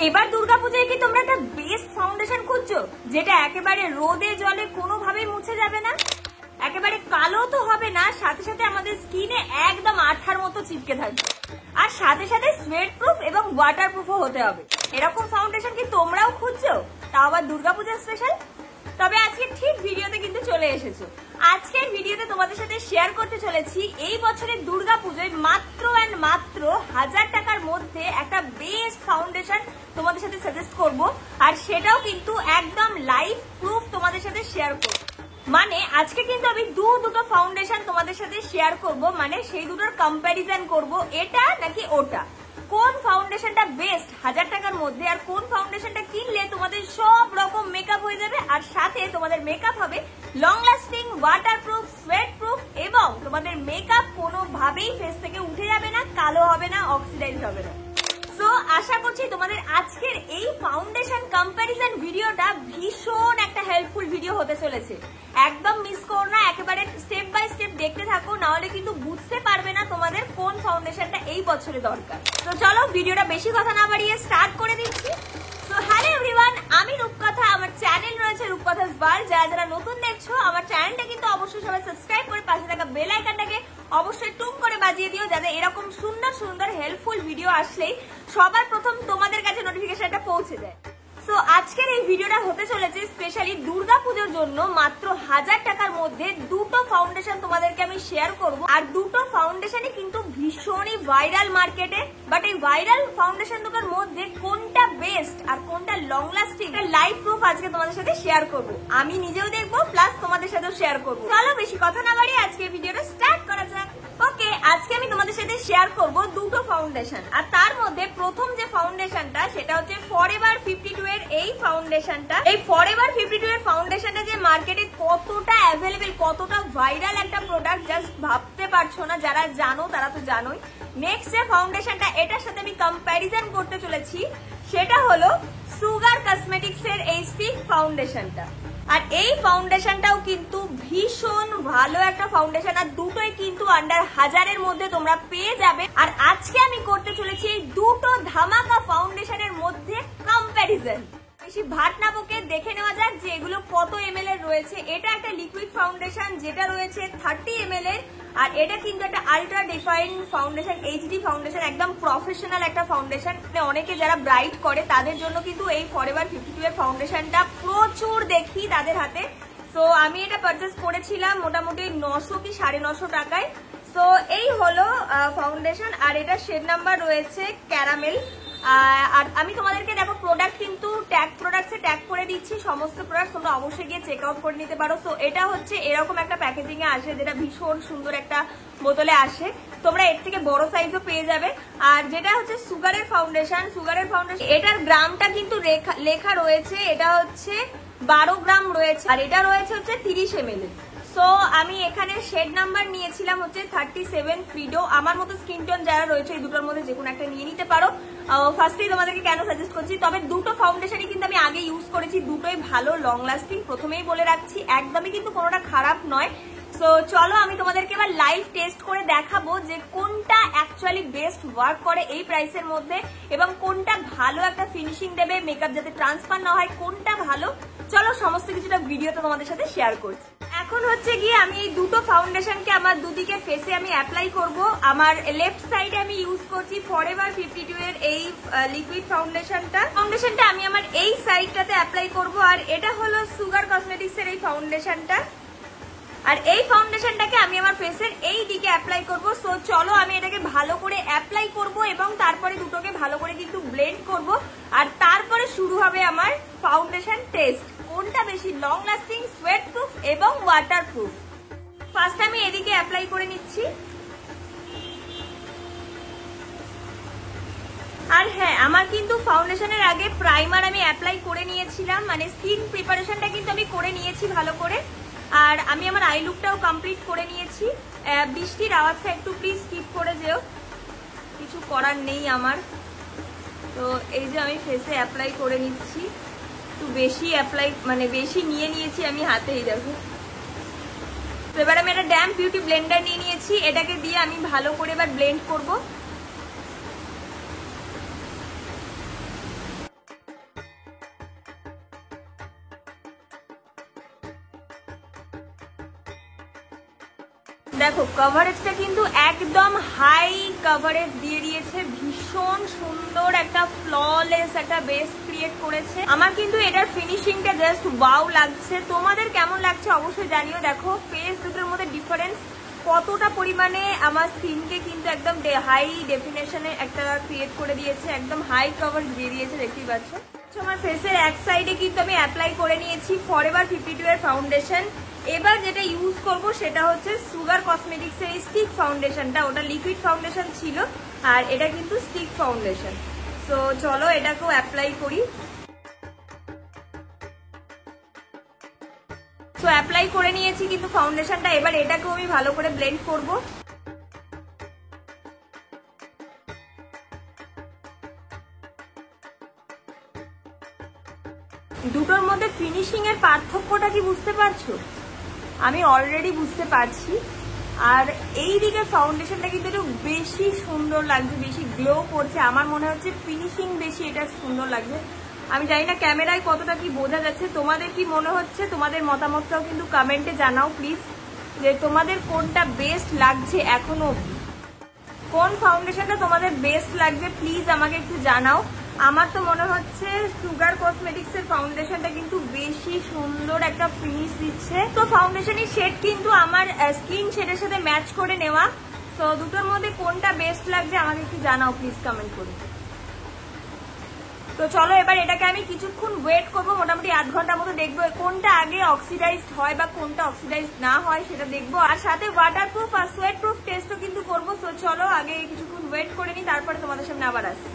এবার দুর্গাপূজায় কি তোমরা একটা বেস্ট ফাউন্ডেশন খুঁজছো, যেটা একেবারে রোদে জলে কোনোভাবেই মুছে যাবে না, একেবারে কালো তো হবে না, সাথে সাথে আমাদের স্কিনে একদম আঠার মতো চিপকে থাকবে, আর সাথে সাথে সোয়েট প্রুফ এবং ওয়াটার প্রুফও হতে হবে। এরকম ফাউন্ডেশন কি তোমরাও খুঁজছো, তাও আবার দুর্গাপূজা স্পেশাল? তবে আজকে ঠিক ভিডিওতে কিন্তু চলে এসেছো। আজকের ভিডিওতে তোমাদের সাথে শেয়ার করতে চলেছি এই বছরের দুর্গাপূজায় মাত্র অ্যান্ড মাত্র 1000 টাকার মধ্যে একটা বেস্ট ফাউন্ডেশন তোমাদের সাথে সাজেস্ট করব, আর সেটাও কিন্তু একদম লাইভ প্রুফ তোমাদের সাথে শেয়ার করব। মানে আজকে কিন্তু আমি দুটো ফাউন্ডেশন তোমাদের সাথে শেয়ার করব, মানে সেই দুটোর কম্প্যারিজন করব, এটা নাকি ওটা, কোন ফাউন্ডেশনটা বেস্ট 1000 টাকার মধ্যে, আর কোন ফাউন্ডেশনটা কিনলে তোমাদের সব রকম মেকআপ হয়ে যাবে, আর সাথে তোমাদের মেকআপ হবে long lasting, waterproof, sweat proof, এবং তোমাদের মেকআপ কোনোভাবেই ফেস থেকে উঠে যাবে না, কালো হবে না, অক্সিডাইজ হবে না। সো আশা করছি তোমাদের আজকের এই ফাউন্ডেশন কম্প্যারিজন ভিডিওটা ভীষণ একটা হেল্পফুল ভিডিও হতে চলেছে। একদম মিস করো না, একেবারে স্টেপ বাই স্টেপ দেখতে থাকো, নাহলে কিন্তু বুঝতে পারবে না তোমাদের কোন ফাউন্ডেশনটা এই বছরে দরকার। তো চলো ভিডিওটা বেশি কথা না বাড়িয়ে স্টার্ট করে দিচ্ছি। তো হ্যালো এভরিওয়ান, আমি রূপকথা, আমার চ্যানেল রয়েছে রূপকথাস ওয়ার্ল্ড। যারা নতুন দেখছো আমার চ্যানেলটা কিন্তু অবশ্যই সবাই সাবস্ক্রাইব করে পাশে থাকা বেল আইকনটাকে অবশ্যই টুম করে বাজিয়ে দিও, যাতে এরকম সুন্দর সুন্দর হেল্পফুল ভিডিও আসলেই সবার প্রথম তোমাদের কাছে নোটিফিকেশনটা পৌঁছে যায়। সো আজকের এই ভিডিওটা হতে চলেছে স্পেশালি দুর্গাপুজোর জন্য। মাত্র 1000 টাকার মধ্যে দুটো ফাউন্ডেশন তোমাদেরকে আমি শেয়ার করব, আর দুটো ফাউন্ডেশনই কিন্তু ভীষণই ভাইরাল মার্কেটে। বাট এই ভাইরাল ফাউন্ডেশন দুটোর মধ্যে কোনটা বেস্ট আর কোনটা লং লাস্টিং, এটা লাইভ প্রুফ আজকে তোমাদের সাথে শেয়ার করব। আমি নিজেও দেখবো, প্লাস তোমাদের সাথেও শেয়ার করবো। চলো বেশি কথা না বাড়িয়ে আজকে ভিডিওটা স্টার্ট করা যাক। ওকে, আজকে আমি তোমাদের সাথে শেয়ার করব দুটো ফাউন্ডেশন, আর তার মধ্যে প্রথম যে ফাউন্ডেশনটা সেটা হচ্ছে ফরএভার 52 এর এই ফাউন্ডেশনটা। এই ফরএভার 52 এর ফাউন্ডেশনটা যে মার্কেটে কতটা অ্যাভেলেবেল, কতটা ভাইরাল একটা প্রোডাক্ট, জাস্ট ভাবতে পারছো না। যারা জানো তারা তো জানোই। নেক্সট যে ফাউন্ডেশনটা এটার সাথে আমি কম্প্যারিজন করতে চলেছি সেটা হলো সুগার কসমেটিক্স এর এই স্টিক ফাউন্ডেশনটা। আর এই ফাউন্ডেশনটাও কিন্তু ভীষণ ভালো একটা ফাউন্ডেশন, আর দুটোই কিন্তু আন্ডার 1000-এর মধ্যে তোমরা পেয়ে যাবে। আর আজকে আমি করতে চলেছি এই দুটো ধামাকা ফাউন্ডেশনের মধ্যে কম্প্যারিজন। বেশি ভাট না বকে দেখে নেওয়া যাক যে এগুলো কত ml এর রয়েছে। এটা একটা লিকুইড ফাউন্ডেশন যেটা রয়েছে 30 ml এর, আর এটা কিন্তু একটা ultra define foundation, HD foundation, একদম প্রফেশনাল একটা ফাউন্ডেশন। অনেকে যারা ব্রাইট করে তাদের জন্য কিন্তু এই ফরএভার 52 এর ফাউন্ডেশনটা প্রচুর দেখি তাদের হাতে। সো আমি এটা পারচেস করেছিলাম মোটামুটি 900 কি 950 টাকায়। সো এই হলো ফাউন্ডেশন, আর এটা শেড নাম্বার রয়েছে ক্যারামেল। আর আমি তোমাদেরকে দেখো প্রোডাক্ট কিন্তু প্রোডাক্টসে ট্যাগ করে দিচ্ছি, সমস্ত প্রোডাক্ট তোমরা অবশ্যই গিয়ে চেক আউট করে নিতে পারো। সো এটা হচ্ছে এরকম একটা প্যাকেজিং এ আসে, যেটা ভীষণ সুন্দর একটা বোতলে আসে। তোমরা এর থেকে বড় সাইজও পেয়ে যাবে। আর যেটা হচ্ছে সুগারের ফাউন্ডেশন, এটার গ্রামটা কিন্তু লেখা রয়েছে, এটা হচ্ছে 12 গ্রাম রয়েছে, আর এটা রয়েছে হচ্ছে 30 ml। সো আমি এখানে শেড নাম্বার নিয়েছিলাম হচ্ছে 37 ফ্রিডো। আমার মতো স্কিন টোন যারা রয়েছে এই দুটোর মধ্যে যে কোনো একটা নিয়ে নিতে পারো। ফার্স্টেই তোমাদেরকে কেন সাজেস্ট করছি, তবে দুটো ফাউন্ডেশনই কিন্তু আমি আগে ইউজ করেছি, দুটোই ভালো লং লাস্টিং, প্রথমেই বলে রাখছি, একদমই কিন্তু কোনোটা খারাপ নয়। সো চলো আমি তোমাদেরকে এবার লাইভ টেস্ট করে দেখাবো যে কোনটা অ্যাকচুয়ালি বেস্ট ওয়ার্ক করে এই প্রাইসের মধ্যে, এবং কোনটা ভালো একটা ফিনিশিং দেবে, মেকআপ যাতে ট্রান্সফার না হয়, কোনটা ভালো। চলো সমস্ত কিছুটা ভিডিওতে তোমাদের সাথে শেয়ার করছি। এখন হচ্ছে গিয়ে আমি এই দুটো ফাউন্ডেশনকে আমার দুদিকে ফেসে আমি অ্যাপ্লাই করব। আমার লেফট সাইডে আমি ইউজ করছি ফরএভার 52 এর এই লিকুইড ফাউন্ডেশনটা আমি আমার এই সাইডটাতে অ্যাপ্লাই করব। আর এটা হলো সুগার কসমেটিক্স এর এই ফাউন্ডেশনটা, আর এই ফাউন্ডেশনটাকে আমি আমার ফেসের এই দিকে অ্যাপ্লাই করব। সো চলো আমি এটাকে ভালো করে অ্যাপ্লাই করব, এবং তারপরে দুটোকে ভালো করে কিন্তু ব্লেন্ড করব, আর তারপরে শুরু হবে আমার ফাউন্ডেশন টেস্ট, কোনটা বেশি লং লাস্টিং, সোয়েট প্রুফ এবং ওয়াটার প্রুফ। ফার্স্ট আমি এদিকে অ্যাপ্লাই করে নিচ্ছি। আর হ্যাঁ, আমার কিন্তু ফাউন্ডেশনের আগে প্রাইমার আমি অ্যাপ্লাই করে নিয়েছিলাম, মানে স্কিন প্রিপারেশনটা কিন্তু আমি করে নিয়েছি ভালো করে। আর আমি আমার আই লুকটাও কমপ্লিট করে নিয়েছি। বৃষ্টির আওয়াজটা একটু প্লিজ স্কিপ করে যেও, কিছু করার নেই আমার। তো এই যে আমি ফেসে অ্যাপ্লাই করে নিচ্ছি, একটু বেশি অ্যাপ্লাই মানে বেশি নিয়ে নিয়েছি আমি হাতেই, দেখো। তো এবার আমি একটা ড্যাম বিউটি ব্লেন্ডার নিয়ে নিয়েছি, এটাকে দিয়ে আমি ভালো করে এবার ব্লেন্ড করব। দেখো কভারেজটা কিন্তু একদম হাই কভারেজ দিয়ে দিয়েছে, ভীষণ সুন্দর একটা ফ্ললেস একটা বেস ক্রিয়েট করেছে। আমার কিন্তু এটার ফিনিশিংটা জাস্ট ওয়াও লাগছে। তোমাদের কেমন লাগছে অবশ্যই জানিও। দেখো ফেস দুটোর মধ্যে ডিফারেন্স কতটা পরিমাণে আমার স্কিনকে কিন্তু একদম হাই ডেফিনেশনে একটা ক্রিয়েট করে দিয়েছে, একদম হাই কভারেজ দিয়ে দিয়েছে, দেখতেই পাচ্ছ। আমার ফেসের এক সাইডে কিন্তু আমি অ্যাপ্লাই করে নিয়েছি ফরএভার 52 এর ফাউন্ডেশন। এবার যেটা ইউজ করব সেটা হচ্ছে সুগার কসমেটিক্স এর স্টিক ফাউন্ডেশনটা। ওটা লিকুইড ফাউন্ডেশন ছিল আর এটা কিন্তু স্টিক ফাউন্ডেশন। সো চলো এটাকেও অ্যাপ্লাই করি। সো অ্যাপ্লাই করে নিয়েছি কিন্তু ফাউন্ডেশনটা। এবার এটাকেও আমি ভালো করে ব্লেন্ড করব। দুটোর মধ্যে ফিনিশিং এর পার্থক্যটা কি বুঝতে পারছো? আমি অলরেডি বুঝতে পারছি। আর এই দিকে ফাউন্ডেশনটা কিন্তু একটু বেশি সুন্দর লাগছে, বেশি গ্লো করছে। আমার মনে হচ্ছে ফিনিশিং বেশি এটা সুন্দর লাগছে। আমি জানি না ক্যামেরায় কতটা কি বোঝা যাচ্ছে, তোমাদের কি মনে হচ্ছে? তোমাদের মতামতটাও কিন্তু কমেন্টে জানাও প্লিজ, যে তোমাদের কোনটা বেস্ট লাগছে এখনো অবধি। কোন ফাউন্ডেশনটা তোমাদের বেস্ট লাগছে প্লিজ আমাকে একটু জানাও। আমার তো মনে হচ্ছে সুগার কসমেটিক্স এর ফাউন্ডেশনটা কিন্তু বেশি সুন্দর একটা ফিনিশ দিচ্ছে। তো ফাউন্ডেশনের শেড কিন্তু আমার স্কিন শেডের সাথে ম্যাচ করে নেওয়া। তো দুটোর মধ্যে কোনটা বেস্ট লাগছে আমাকে একটু জানাও প্লিজ কমেন্ট করে। তো চলো এবার এটাকে আমি কিছুক্ষণ ওয়েট করবো, মোটামুটি আধ ঘন্টার মতো দেখবো কোনটা আগে অক্সিডাইজড হয় বা কোনটা অক্সিডাইজড না হয় সেটা দেখবো। আর সাথে ওয়াটারপ্রুফ আর সোয়েট প্রুফ টেস্টও কিন্তু করবো। তো চলো আগে কিছুক্ষণ ওয়েট করে নিই, তারপরে তোমাদের সামনে আবার আসছি।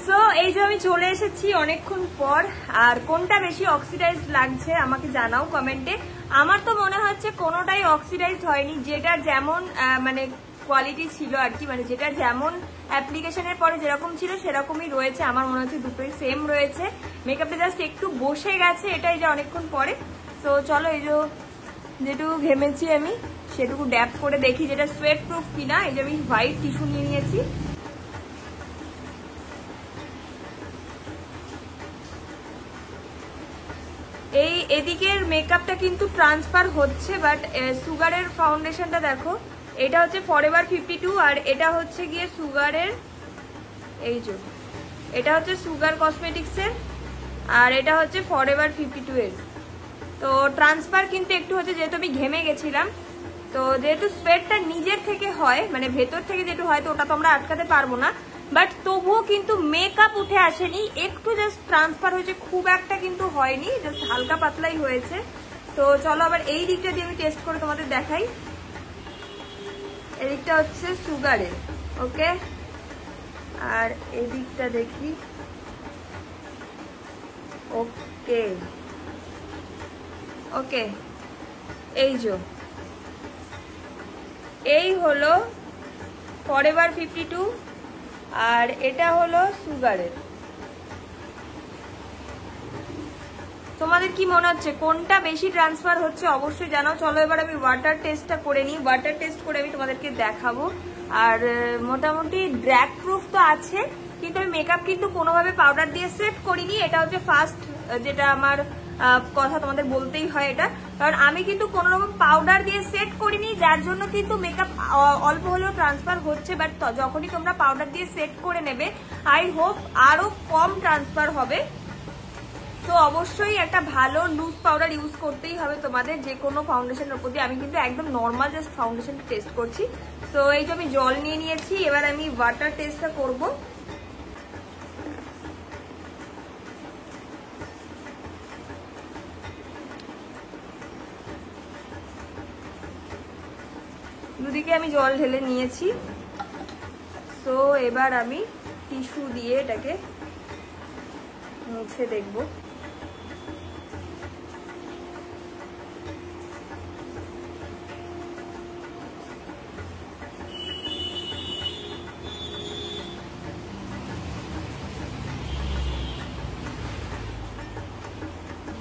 সো এই যে আমি চলে এসেছি অনেকক্ষণ পর। আর কোনটা বেশি অক্সিডাইজড লাগছে আমাকে জানাও কমেন্টে। আমার তো মনে হচ্ছে কোনোটাই অক্সিডাইজড হয়নি, যেটা যেমন মানে কোয়ালিটি ছিল আর কি, মানে যেটা যেমন অ্যাপ্লিকেশনের পরে যেরকম ছিল সেরকমই রয়েছে। আমার মনে হচ্ছে দুটোই সেম রয়েছে। মেকআপটা জাস্ট একটু বসে গেছে এটাই যে অনেকক্ষণ পরে। সো চলো এই যে যেটুকু ঘেমেছি আমি সেটুকু ড্যাপ করে দেখি যেটা সোয়েট প্রুফ কিনা। এই যে আমি হোয়াইট টিস্যু নিয়ে নিয়েছি। এই এদিকের মেকআপটা কিন্তু ট্রান্সফার হচ্ছে, বাট সুগারের ফাউন্ডেশনটা দেখো, এটা হচ্ছে ফরএভার 52 আর এটা হচ্ছে গিয়ে সুগারের, এই যে এটা হচ্ছে সুগার কসমেটিক্সের আর এটা হচ্ছে ফরএভার 52 এর। তো ট্রান্সফার কিন্তু একটু হচ্ছে, যেহেতু আমি ঘেমে গেছিলাম। তো যেহেতু সোয়েটটা নিজের থেকে হয়, মানে ভেতর থেকে যেটু হয়, তো ওটা তো আমরা আটকাতে পারবো না। বাট তবুও কিন্তু মেকআপ উঠে আসেনি, একটু জাস্ট ট্রান্সফার হয়েছে, খুব একটা কিন্তু হয়নি, জাস্ট হালকা পাতলাই হয়েছে। তো চলো আবার এই দিকটা দিয়ে আমি টেস্ট করে তোমাদের দেখাই। এদিকটা হচ্ছে সুগারের, ওকে। আর এদিকটা দেখি, ওকে ওকে। এই যে এই হলো ফরএভার 52 আর এটা হলো সুগারের। তোমাদের কি মনে হচ্ছে কোনটা বেশি ট্রান্সফার হচ্ছে অবশ্যই জানাও। চলো এবার আমি ওয়াটার টেস্টটা করে নিই। ওয়াটার টেস্ট করে আমি তোমাদেরকে দেখাবো। আর মোটামুটি ড্র্যাগ প্রুফ তো আছে, কিন্তু আমি মেকআপ কিন্তু কোনোভাবে পাউডার দিয়ে সেট করিনি। এটা হচ্ছে ফার্স্ট যেটা আমার কথা তোমাদের বলতেই হয় এটা, কারণ আমি কিন্তু কোনো রকম পাউডার দিয়ে সেট করিনি, যার জন্য কিন্তু মেকআপ অল্প হলেও ট্রান্সফার হচ্ছে। বাট যখনই তোমরা পাউডার দিয়ে সেট করে নেবে, আই হোপ আরো কম ট্রান্সফার হবে। তো অবশ্যই একটা ভালো লুজ পাউডার ইউজ করতেই হবে তোমাদের যে কোনো ফাউন্ডেশনের উপর দিয়ে। আমি কিন্তু একদম নর্মাল জাস্ট ফাউন্ডেশনটা টেস্ট করছি। তো এই যে আমি জল নিয়ে নিয়েছি, এবার আমি ওয়াটার টেস্টটা করবো। দুদিকে আমি জল ঢেলে নিয়েছি। তো এবার আমি টিস্যু দিয়ে এটাকে মুছে দেখব।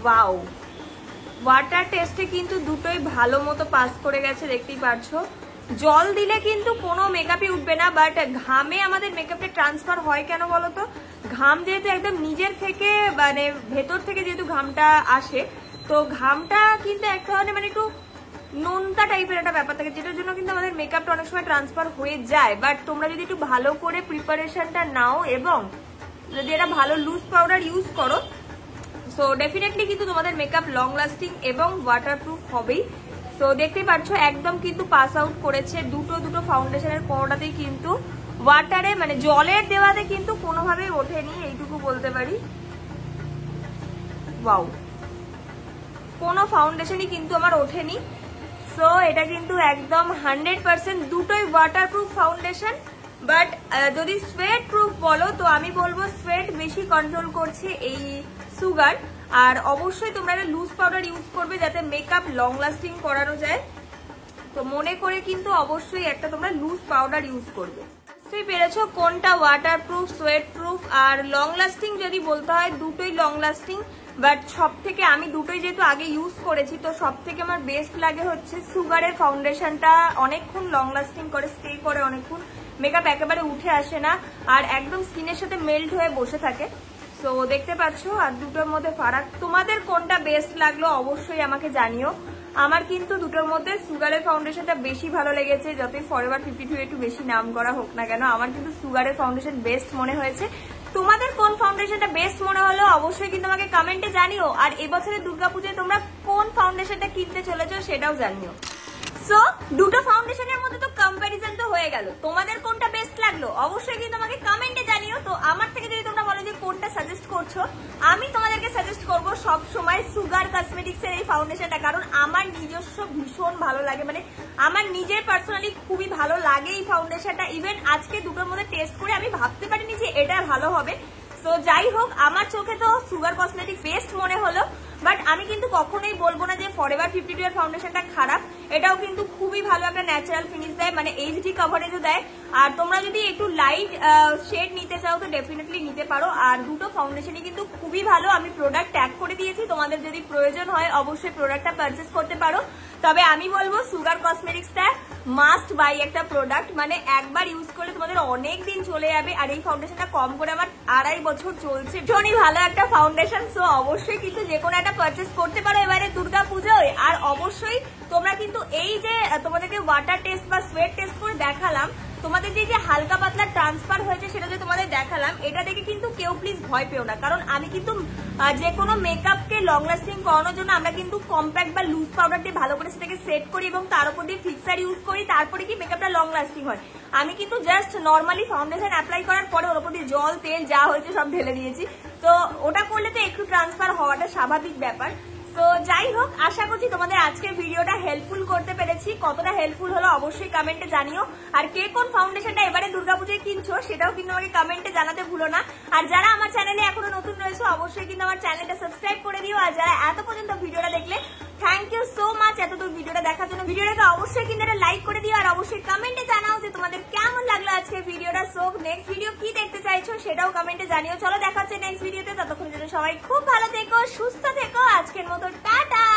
ওয়াও, ওয়াটার টেস্টে কিন্তু দুটোই ভালো মতো পাস করে গেছে, দেখতেই পারছো। জল দিলে কিন্তু কোনো মেকআপই উঠবে না, বাট ঘামে আমাদের মেকআপটা ট্রান্সফার হয় কেন বলতো? ঘাম যেহেতু একদম নিজের থেকে মানে ভেতর থেকে যেহেতু ঘামটা আসে, তো ঘামটা কিন্তু এক ধরনের মানে একটু নোনতা টাইপের একটা ব্যাপার থাকে, যেটার জন্য কিন্তু আমাদের মেকআপটা অনেক সময় ট্রান্সফার হয়ে যায়। বাট তোমরা যদি একটু ভালো করে প্রিপারেশনটা নাও এবং যদি এটা ভালো লুজ পাউডার ইউজ করো, সো ডেফিনেটলি কিন্তু তোমাদের মেকআপ লং লাস্টিং এবং ওয়াটারপ্রুফ হবেই। সো দেখতে পাচ্ছ একদম কিন্তু পাস আউট করেছে দুটো ফাউন্ডেশনের, কোনোটাতেই কিন্তু ওয়াটারে মানে জলের দেওয়াতে কিন্তু কোনোভাবেই ওঠেনি, এইটুকু বলতে পারি। ওয়াও, কোনো ফাউন্ডেশনই কিন্তু আমার ওঠেনি। সো এটা কিন্তু একদম 100% দুটোই ওয়াটারপ্রুফ ফাউন্ডেশন। বাট যদি সোয়েট প্রুফ বলো তো আমি বলবো সোয়েট বেশি কন্ট্রোল করছে এই সুগার। আর অবশ্যই তোমরা একটা লুজ পাউডার ইউজ করবে যাতে মেকআপ লং লাস্টিং করানো যায়। তো মনে করে কিন্তু অবশ্যই একটা তোমরা লুজ পাউডার ইউজ করবে। বুঝতেই পেরেছো কোনটা ওয়াটারপ্রুফ, সোয়েট প্রুফ। আর লং লাস্টিং যদি বলতে হয় দুটোই লং লাস্টিং, বাট সব থেকে আমি দুটোই যেহেতু আগে ইউজ করেছি তো সব থেকে আমার বেস্ট লাগে হচ্ছে সুগারের ফাউন্ডেশনটা। অনেকক্ষণ লং লাস্টিং করে, স্টে করে অনেকক্ষণ, মেকআপ একেবারে উঠে আসে না আর একদম স্কিনের সাথে মেল্ট হয়ে বসে থাকে। সো দেখতে পাচ্ছ আর দুটোর মধ্যে ফারাক। তোমাদের কোনটা বেস্ট লাগলো অবশ্যই আমাকে জানিও। আমার কিন্তু দুটোর মধ্যে সুগারের ফাউন্ডেশনটা বেশি ভালো লেগেছে, যতই ফরএভার 52 একটু বেশি নাম করা হোক না কেন, আমার কিন্তু সুগারের ফাউন্ডেশন বেস্ট মনে হয়েছে। তোমাদের কোন ফাউন্ডেশনটা বেস্ট মনে হলো অবশ্যই কিন্তু আমাকে কমেন্টে জানিও। আর এবছরের দুর্গাপূজায় তোমরা কোন ফাউন্ডেশনটা কিনতে চলেছো সেটাও জানিও। সো দুটো ফাউন্ডেশনের মধ্যে তো কম্প্যারিজন তো হয়ে গেল, তোমাদের কোনটা বেস্ট লাগলো অবশ্যই কিন্তু আমাকে কমেন্টে জানিও। তো আমার থেকে যদি তোমরা বলো যে কোনটা সাজেস্ট করছো, আমি তোমাদেরকে সাজেস্ট করব সব সময় সুগার কসমেটিক্স এর এই ফাউন্ডেশনটা, কারণ আমার নিজস্ব ভীষণ ভালো লাগে, মানে আমার নিজের পার্সোনালি খুবই ভালো লাগে এই ফাউন্ডেশনটা। ইভেন আজকে দুটোর মধ্যে টেস্ট করে আমি ভাবতে পারিনি যে এটা ভালো হবে। তো যাই হোক, আমার চোখে তো সুগার কসমেটিক্স বেস্ট মনে হলো। বাট আমি কিন্তু কখনোই বলবো না যে ফরএভার 52 এর ফাউন্ডেশনটা খারাপ, এটাও কিন্তু খুবই ভালো একটা ন্যাচারাল ফিনিশ দেয়, মানে এইচডি কভারেজও দেয়। আর তোমরা যদি একটু লাইট শেড নিতে চাও তো ডেফিনেটলি নিতে পারো। আর দুটো ফাউন্ডেশনই কিন্তু খুবই ভালো, আমি প্রোডাক্ট ট্যাগ করে দিয়েছি, তোমাদের যদি প্রয়োজন হয় অবশ্যই প্রোডাক্টটা পারচেস করতে পারো। তবে আমি বলবো সুগার কসমেটিক্সটা মাস্ট বাই একটা প্রোডাক্ট, মানে একবার ইউজ করলে তোমাদের অনেক দিন চলে যাবে। আর এই ফাউন্ডেশনটা কম করে আমার 2.5 বছর চলছে, ভীষণই ভালো একটা ফাউন্ডেশন। সো অবশ্যই কিন্তু যে কোনো একটা পারচেস করতে পারো এবারে দুর্গা পুজোয়। আর অবশ্যই তোমরা কিন্তু এই যে তোমাদেরকে ওয়াটার টেস্ট বা সোয়েট টেস্ট করে দেখালাম, তোমাদের যে হালকা পাতলা ট্রান্সফার হয়েছে সেটা যে তোমাদের দেখালাম, এটা দেখে কিন্তু কেউ প্লিজ ভয় পেও না। কারণ আমি কিন্তু যে কোনো মেকআপকে লং লাস্টিং করানোর জন্য আমরা কিন্তু কম্প্যাক্ট বা লুজ পাউডার দিয়ে ভালো করে সেটাকে সেট করি এবং তার উপর দিয়ে ফিক্সার ইউজ করি, তারপরে কি মেকআপটা লং লাস্টিং হয়। আমি কিন্তু জাস্ট নর্মালি ফাউন্ডেশন অ্যাপ্লাই করার পরে ওর উপর দিয়ে জল তেল যা হয়েছে সব ঢেলে দিয়েছি। তো ওটা করলে তো একটু ট্রান্সফার হওয়াটা স্বাভাবিক ব্যাপার। তো যাই হোক, আশা করছি তোমাদের আজকের ভিডিওটা হেল্পফুল করতে পেরেছি। কতটা হেল্পফুল হলো অবশ্যই কমেন্টে জানিও। আর কে কোন ফাউন্ডেশনটা এবারে দুর্গাপুজোয় কিনছো সেটাও কিন্তু আমাকে কমেন্টে জানাতে ভুলো না। আর যারা আমার চ্যানেলে এখনো নতুন রয়েছে অবশ্যই কিন্তু আমার চ্যানেলটা সাবস্ক্রাইব করে দিও। আর যারা এত পর্যন্ত ভিডিওটা দেখলে থ্যাংক ইউ সো মাচ এতদূর ভিডিওটা দেখার জন্য। ভিডিওটাকে অবশ্যই কিন্তু একটা লাইক করে দিও আর অবশ্যই কমেন্টে জানাও যে তোমাদের কেমন লাগলো আজকের ভিডিওটা। সো নেক্সট ভিডিও কি দেখতে চাইছো সেটাও কমেন্টে জানিও। চলো দেখা হচ্ছে নেক্সট ভিডিওতে, ততক্ষণের জন্য সবাই খুব ভালো থেকো, সুস্থ থেকো। আজকের মতো টাটা।